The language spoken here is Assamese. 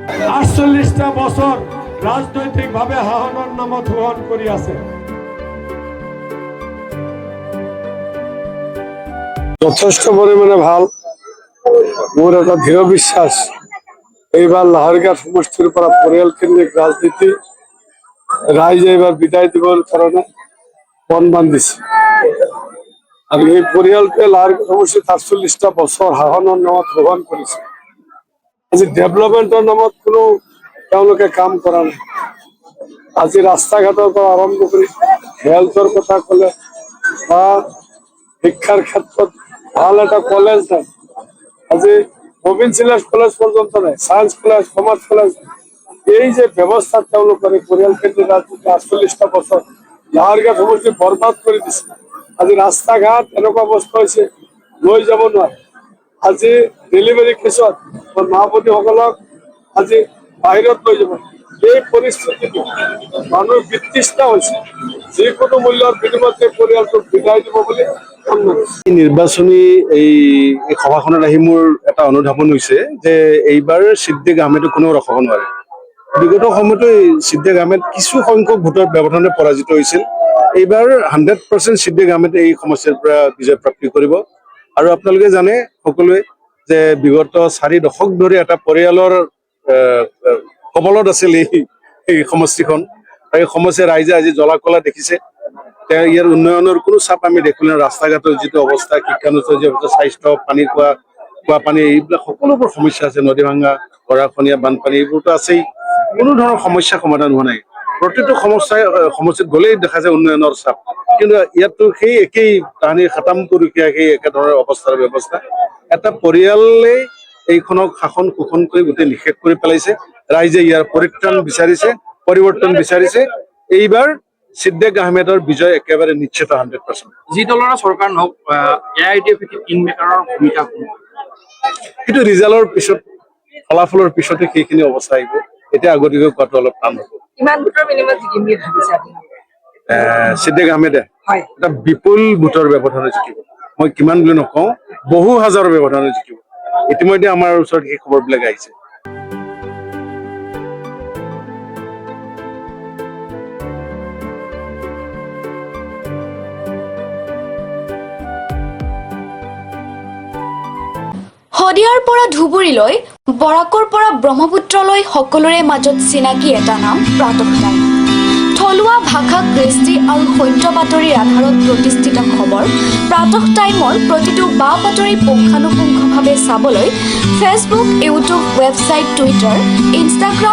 48টা বছৰ ৰাজনৈতিকভাৱে হাহনৰ নামত হুহন কৰি আছে। যথেষ্ট পৰিমাণে ভাল। মোৰ এটা দৃঢ় বিশ্বাস এইবাৰ লাহৰীঘাট সমষ্টিৰ পৰা পৰিয়ালকেন্দ্ৰিক ৰাজনীতি ৰাইজে এইবাৰ বিদায় দিবৰ কাৰণে মন বান্ধিছে আৰু এই পৰিয়ালটোৱে লাহৰীঘাট সমষ্টিত 48টা বছৰ শাসনৰ নামত হুহন কৰিছে। আজি ডেভেলপমেণ্টৰ নামত কোনো তেওঁলোকে কাম কৰা নাই। আজি ৰাস্তা ঘাটৰ পৰা আৰম্ভ কৰি হেল্থৰ কথা ক'লে বা শিক্ষাৰ ক্ষেত্ৰত ভাল এটা কলেজ নাই। আজি প্ৰভিন্সিয়েল কলেজ পৰ্যন্ত নাই, সায়েন্স কলেজ, কমাৰ্চ কলেজ। এই যে ব্যৱস্থা তেওঁলোকৰ পৰিয়ালকেন্দ্ৰিক ৰাজনীতি 48টা বছৰ লাহৰীঘাট সমষ্টি বৰবাদ কৰি দিছে। আজি ৰাস্তা ঘাট এনেকুৱা অৱস্থা হৈছে লৈ যাব নোৱাৰে। আজি ডেলিভাৰী কেছত মা ভনীসকলক আজি বাহিৰত লৈ যাব। এই পৰিস্থিতিটো মানুহ বিতৃষ্ণা হৈছে। যিকোনো মূল্যৰ বিনিময়তে পৰিয়ালটোক বিদায় দিব বুলি নিৰ্বাচনী এই সভাখনত আহি মোৰ এটা অনুধাৱন হৈছে যে এইবাৰ ছিদ্দিক আহমেদে কোনেও ৰখাব নোৱাৰে। বিগত সময়তো ছিদ্দিক আহমেদ কিছু সংখ্যক ভোটৰ ব্যৱধানে পৰাজিত হৈছিল। এইবাৰ 100% ছিদ্দিক আহমেদে এই সমষ্টিৰ পৰা বিজয় প্ৰাপ্তি কৰিব। আৰু আপোনালোকে জানে সকলোৱে যে বিগত 4 দশক ধৰি এটা পৰিয়ালৰ কবলত আছিল এই সমষ্টিখন। এই সমষ্টিৰ ৰাইজে আজি জ্বলা কলা দেখিছে। ইয়াৰ উন্নয়নৰ কোনো চাপ আমি দেখিলো নাই। ৰাস্তা ঘাটৰ যিটো অৱস্থা, শিক্ষানুষ্ঠানৰ যি অৱস্থা, স্বাস্থ্য, পানী খোৱা পানী, এইবিলাক সকলোবোৰ সমস্যা আছে। নদী ভাঙা, গৰাখহনীয়া, বানপানী এইবোৰতো আছেই। কোনো ধৰণৰ সমস্যা সমাধান হোৱা নাই। প্ৰতিটো সমষ্টিত গ'লেই দেখা যায় উন্নয়নৰ চাপ। কিন্তু ইয়াতো সেই একেই তাহানি খাটাম কৰিকীয়া সেই একেধৰণৰ অৱস্থাৰ ব্যৱস্থা। এটা পৰিয়ালে এইখনক শাসন শোষণ কৰি গোটেই নিষেধ কৰি পেলাইছে। ৰাইজে ইয়াৰ পৰিত্ৰাণ বিচাৰিছে, পৰিৱৰ্তন বিচাৰিছে। এইবাৰ ছিদ্দিক আহমেদৰ বিজয় একেবাৰে নিশ্চিত 100%। যি দলৰে চৰকাৰ নহওক AIDF কিং মেকাৰৰ ভূমিকা কিন্তু ৰিজাল্টৰ পিছত, ফলাফলৰ পিছতে সেইখিনি অৱস্থা আহিব। এতিয়া আগতীয়াকৈ কোৱাটো অলপ টান হ'ব। কিমান ভোটৰ বিনিময়ত জিকিম বুলি ভাবিছে আপুনি? ছিদ্দিক আহমেদে এটা বিপুল ভোটৰ ব্যৱধানে জিকিব। মই কিমান বুলি নকওঁ, বহু হাজাৰৰ ব্যৱধানে জিকিব। ইতিমধ্যে আমাৰ ওচৰত সেই খবৰবিলাক আহিছে। শদিয়াৰ পৰা ধুবুৰীলৈ, বৰাকৰ পৰা ব্ৰহ্মপুত্ৰলৈ সকলোৰে মাজত চিনাকি এটা নাম প্ৰাতঃ টাইম। থলুৱা ভাষা, কৃষ্টি আৰু সত্য বাতৰিৰ আধাৰত প্ৰতিষ্ঠিত খবৰ প্ৰাতঃ টাইমৰ প্ৰতিটো বা বাতৰি পুংখানুপুংখভাৱে চাবলৈ Facebook, YouTube, website, Twitter, Instagram